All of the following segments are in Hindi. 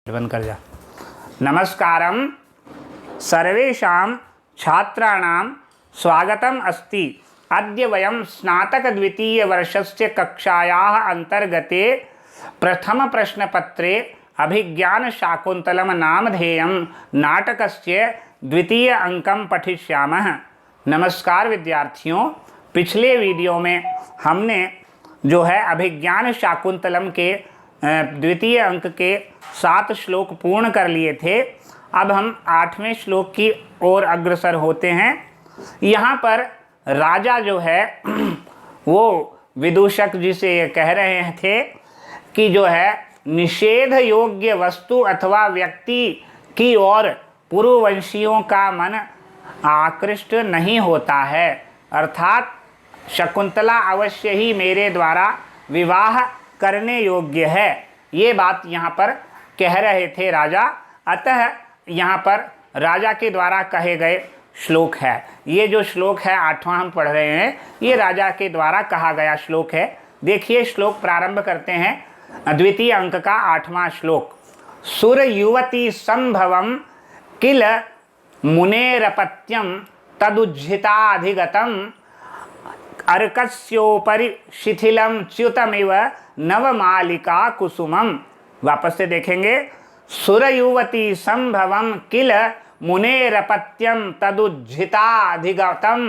बंद कर जा। नमस्कारम सर्वेषां छात्राणां स्वागतम् अस्ति। अद्य वयं स्नातकद्वितीयवर्षस्य कक्षायाः अन्तर्गते प्रथमप्रश्नपत्रे अभिज्ञानशाकुन्तलं नामधेयं नाटकस्य द्वितीय अंकं पठिष्यामः। नमस्कार विद्यार्थियों, पिछले वीडियो में हमने जो है अभिज्ञान शाकुंतलम के द्वितीय अंक के 7 श्लोक पूर्ण कर लिए थे। अब हम 8वें श्लोक की ओर अग्रसर होते हैं। यहाँ पर राजा जो है वो विदूषक जी से ये कह रहे थे कि जो है निषेध योग्य वस्तु अथवा व्यक्ति की ओर पूर्ववंशियों का मन आकृष्ट नहीं होता है, अर्थात शकुंतला अवश्य ही मेरे द्वारा विवाह करने योग्य है। ये बात यहाँ पर कह रहे थे राजा। अतः यहाँ पर राजा के द्वारा कहे गए श्लोक है। ये जो श्लोक है 8वां हम पढ़ रहे हैं, ये राजा के द्वारा कहा गया श्लोक है। देखिए श्लोक प्रारंभ करते हैं। द्वितीय अंक का 8वां श्लोक। सुर युवती संभवम किल मुनेरपत्यम तदुज्झिताधिगतम अर्कस्योपरि शिथिलम च्युतमिव नवमालिका कुसुमम। वापस से देखेंगे। सुरयुवती संभवम किल मुनेरपत्यम तदुज्झिताधिगतम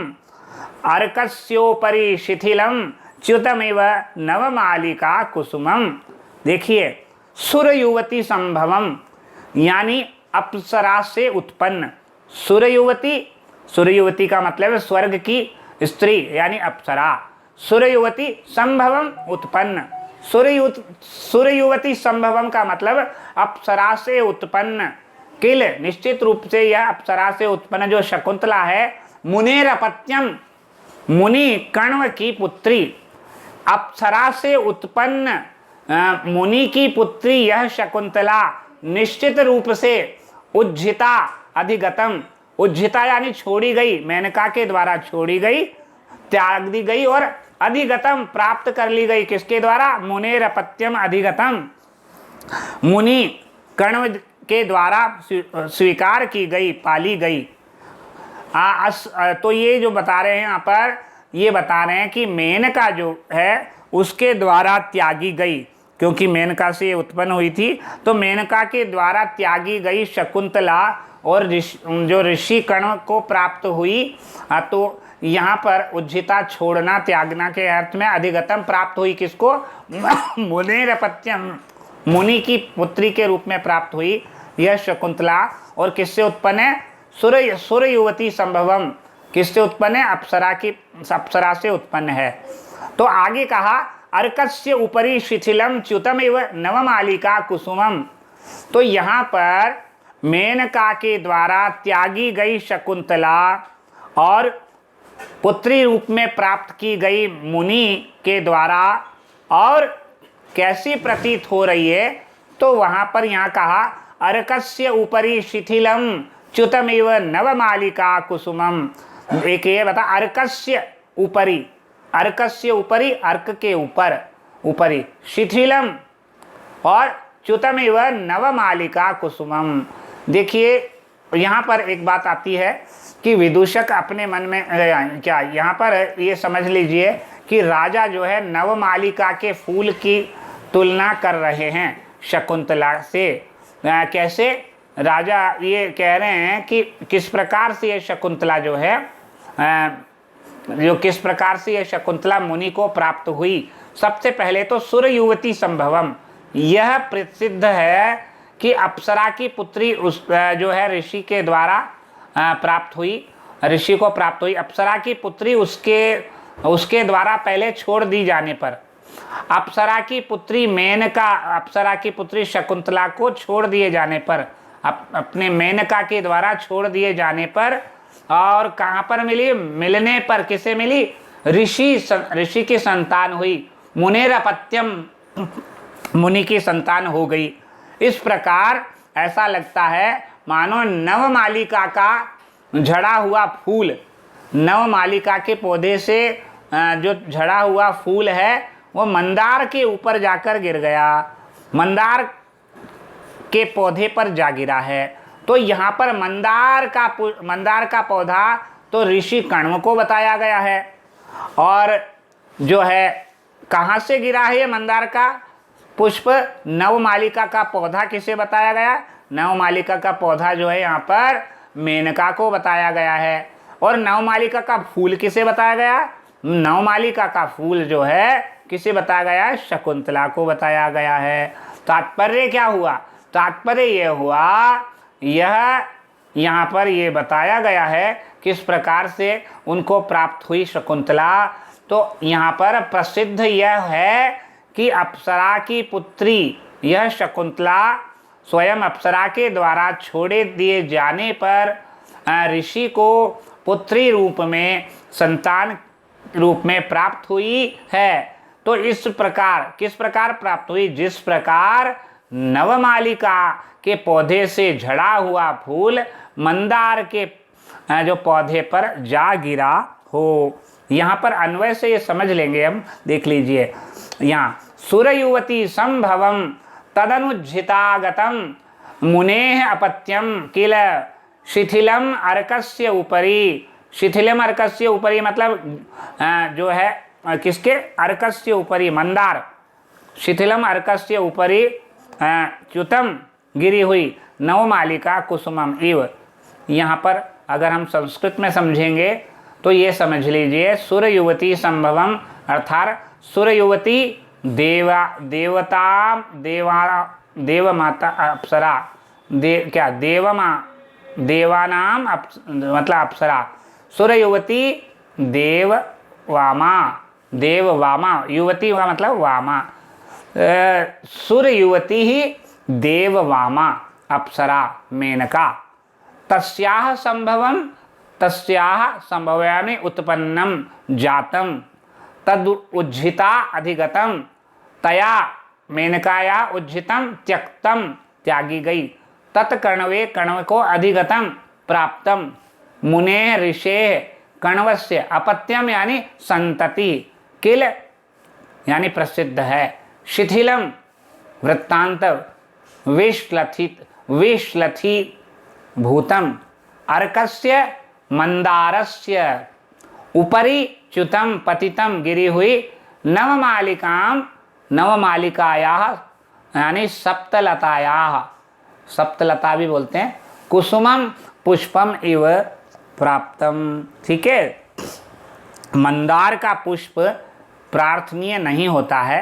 अर्कस्योपरि शिथिलम च्युतमिव नवमालिका कुसुमम। देखिए सुरयुवती संभवम यानी अप्सरा से उत्पन्न। सुरयुवती, सुरयुवती का मतलब है स्वर्ग की स्त्री यानी अप्सरा। सुरयुवती संभवम उत्पन्न। सुरयुवती संभवम का मतलब अप्सरा से उत्पन्न। किल निश्चित रूप से यह अप्सरा से उत्पन्न जो शकुंतला है, मुनेरपत्यम मुनि कण्व की पुत्री, अप्सरा से उत्पन्न मुनि की पुत्री यह शकुंतला निश्चित रूप से उज्झिता अधिगतम, उज्झिता यानी छोड़ी गई, मेनका के द्वारा छोड़ी गई, त्याग दी गई और अधिगतम प्राप्त कर ली गई। किसके द्वारा? मुनेरपत्यम अधिगतम, मुनि कण्व के द्वारा स्वीकार की गई, पाली गई। तो ये जो बता रहे हैं यहाँ पर, ये बता रहे हैं कि मेनका जो है उसके द्वारा त्यागी गई, क्योंकि मेनका से उत्पन्न हुई थी। तो मेनका के द्वारा त्यागी गई शकुंतला और जो ऋषि कण्व को प्राप्त हुई। तो यहाँ पर उज्झिता छोड़ना, त्यागना के अर्थ में अधिगतम प्राप्त हुई। किसको? मुनेरपत्यम मुनि की पुत्री के रूप में प्राप्त हुई यह शकुंतला। और किससे उत्पन्न है? सुरयुवती संभवम किससे उत्पन्न है? अप्सरा से उत्पन्न है। तो आगे कहा अर्कस्य उपरि शिथिलम च्युतमिव नवमालिका कुसुमम। तो यहाँ पर मेनका के द्वारा त्यागी गई शकुंतला और पुत्री रूप में प्राप्त की गई मुनि के द्वारा और कैसी प्रतीत हो रही है? तो वहाँ पर यहाँ कहा अर्कस्य उपरि शिथिलम च्युतमिव नवमालिका कुसुमम। एक ये बता, अर्कस्य उपरि, अर्कस्य उपरि अर्क के ऊपर, उपरि शिथिलम और च्युतमिव नवमालिका कुसुमम। देखिए यहाँ पर एक बात आती है कि विदूषक अपने मन में क्या, यहाँ पर ये समझ लीजिए कि राजा जो है नवमालिका के फूल की तुलना कर रहे हैं शकुंतला से। कैसे? राजा ये कह रहे हैं कि किस प्रकार से ये शकुंतला जो है किस प्रकार से ये शकुंतला मुनि को प्राप्त हुई। सबसे पहले तो सुरयुवती संभवम, यह प्रसिद्ध है कि अप्सरा की पुत्री उस जो है ऋषि के द्वारा प्राप्त हुई, ऋषि को प्राप्त हुई। अप्सरा की पुत्री उसके द्वारा पहले छोड़ दी जाने पर, अप्सरा की पुत्री मेनका, अप्सरा की पुत्री शकुंतला को छोड़ दिए जाने पर, अपने मेनका के द्वारा छोड़ दिए जाने पर, और कहाँ पर मिली? मिलने पर किसे मिली? ऋषि की संतान हुई, मुनेरपत्यम मुनि की संतान हो गई। इस प्रकार ऐसा लगता है मानो नवमालिका का झड़ा हुआ फूल, नवमालिका के पौधे से जो झड़ा हुआ फूल है वो मंदार के ऊपर जाकर गिर गया। मंदार के पौधे पर जा गिरा है। तो यहाँ पर मंदार का पौधा तो ऋषि कण्व को बताया गया है, और जो है कहाँ से गिरा है ये मंदार का पुष्प, नवमालिका का पौधा किसे बताया गया? नवमालिका का पौधा जो है यहाँ पर मेनका को बताया गया है। और नवमालिका का फूल किसे बताया गया? नवमालिका का फूल जो है किसे बताया गया है? शकुंतला को बताया गया है। तात्पर्य क्या हुआ? तात्पर्य यह हुआ, यह यहाँ पर ये बताया गया है किस प्रकार से उनको प्राप्त हुई शकुंतला। तो यहाँ पर प्रसिद्ध यह है कि अप्सरा की पुत्री यह शकुंतला स्वयं अप्सरा के द्वारा छोड़े दिए जाने पर ऋषि को पुत्री रूप में, संतान रूप में प्राप्त हुई है। तो इस प्रकार किस प्रकार प्राप्त हुई? जिस प्रकार नवमालिका के पौधे से झड़ा हुआ फूल मंदार के जो पौधे पर जा गिरा हो। यहाँ पर अन्वय से ये समझ लेंगे हम, देख लीजिए यहाँ, सुरयुवती संभवम तदनुज्झितागतम मुनेः अपत्यम किल शिथिलम अर्कस्य उपरि। शिथिलम अर्कस्य उपरि मतलब जो है किसके? अर्कस्य उपरि, मंदार। शिथिलम अर्कस्य उपरि च्युतम गिरी हुई नवमालिका कुसुमम इव। यहाँ पर अगर हम संस्कृत में समझेंगे तो ये समझ लीजिए, सुरयुवती संभवम अर्थात सुरयुवती देवमाता अप्सरा, देवानाम मतलब अप्सरा। सुरयुवती देववामा, युवती का मतलब वामा, सुरयुवती ही देववामा अप्सरा मेनका। तस्याः संभव्यानि उत्पन्नम जातम तद उज्झिता अधिगतम तया मेनकाया उज्झितम त्यक्तम त्यागी गई। तत्कण्वे कण्व को अधिगतम प्राप्तम मुने ऋषे कण्वस्य अपत्यम यानी संतति किल यानी प्रसिद्ध है। शिथिलम वृत्तांत विश्लथी भूतम अर्कस्य मंदारस्य उपरि च्युतम पतितम गिरी हुई नवमालिकायाः यानी सप्तलतायाः, सप्तलता भी बोलते हैं, कुसुमम पुष्पम इव प्राप्तम। ठीक है, मंदार का पुष्प प्रार्थनीय नहीं होता है,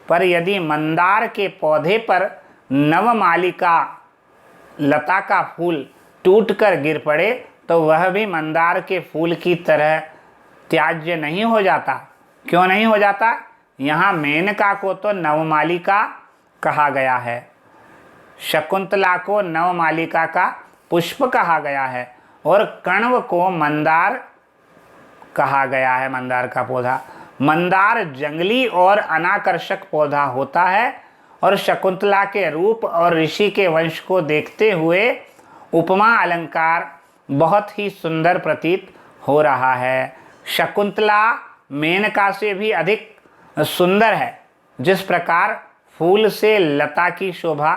पर यदि मंदार के पौधे पर नवमालिका लता का फूल टूटकर गिर पड़े तो वह भी मंदार के फूल की तरह त्याज्य नहीं हो जाता। क्यों नहीं हो जाता? यहाँ मेनका को तो नवमालिका कहा गया है, शकुंतला को नवमालिका का पुष्प कहा गया है, और कण्व को मंदार कहा गया है, मंदार का पौधा। मंदार जंगली और अनाकर्षक पौधा होता है, और शकुंतला के रूप और ऋषि के वंश को देखते हुए उपमा अलंकार बहुत ही सुंदर प्रतीत हो रहा है। शकुंतला मेनका से भी अधिक सुंदर है। जिस प्रकार फूल से लता की शोभा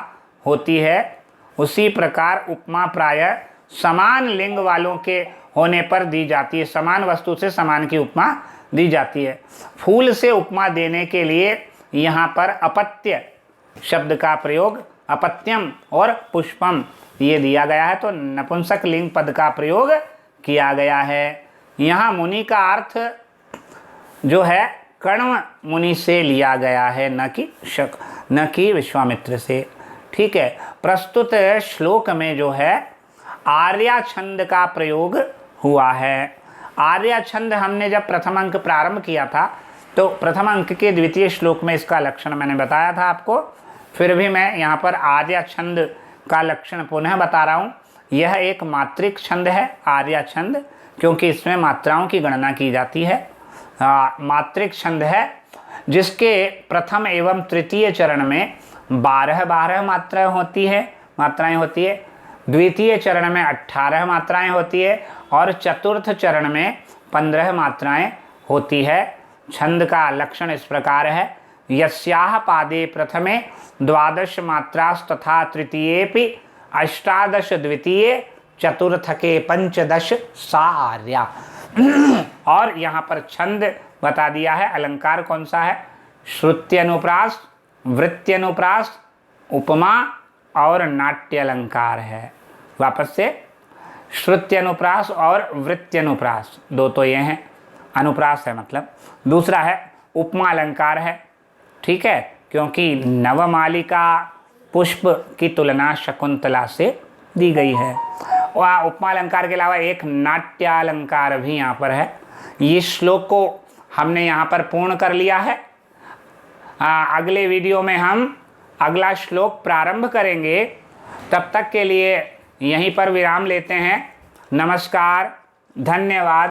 होती है, उसी प्रकार उपमा प्रायः समान लिंग वालों के होने पर दी जाती है। समान वस्तु से समान की उपमा दी जाती है। फूल से उपमा देने के लिए यहाँ पर अपत्य शब्द का प्रयोग, अपत्यम और पुष्पम ये दिया गया है, तो नपुंसक लिंग पद का प्रयोग किया गया है। यहाँ मुनि का अर्थ जो है कण्व मुनि से लिया गया है, न कि विश्वामित्र से। ठीक है, प्रस्तुत श्लोक में जो है आर्या छंद का प्रयोग हुआ है। आर्या छंद हमने जब प्रथम अंक प्रारंभ किया था तो प्रथम अंक के द्वितीय श्लोक में इसका लक्षण मैंने बताया था आपको, फिर भी मैं यहाँ पर आर्या छंद का लक्षण पुनः बता रहा हूँ। यह एक मात्रिक छंद है आर्या छंद, क्योंकि इसमें मात्राओं की गणना की जाती है। मात्रिक छंद है जिसके प्रथम एवं तृतीय चरण में 12 मात्राएं होती है, द्वितीय चरण में 18 मात्राएं होती है, और चतुर्थ चरण में 15 मात्राएं होती है। छंद का लक्षण इस प्रकार है। यस्याह पादे प्रथमे 12 मात्रास्तथा तृतीयेपि 18 द्वितीये चतुर्थके 15 सा आर्या। और यहाँ पर छंद बता दिया है। अलंकार कौन सा है? श्रुत्यनुप्रास, वृत्त्यनुप्रास, उपमा और नाट्य अलंकार है। वापस से, श्रुत्यनुप्रास और वृत्त्यनुप्रास, दो तो ये हैं, अनुप्रास है मतलब। दूसरा है उपमा अलंकार है, ठीक है, क्योंकि नवमालिका पुष्प की तुलना शकुंतला से दी गई है। और उपमा अलंकार के अलावा एक नाट्यालंकार भी यहाँ पर है। ये श्लोक को हमने यहाँ पर पूर्ण कर लिया है। अगले वीडियो में हम अगला श्लोक प्रारंभ करेंगे। तब तक के लिए यहीं पर विराम लेते हैं। नमस्कार, धन्यवाद।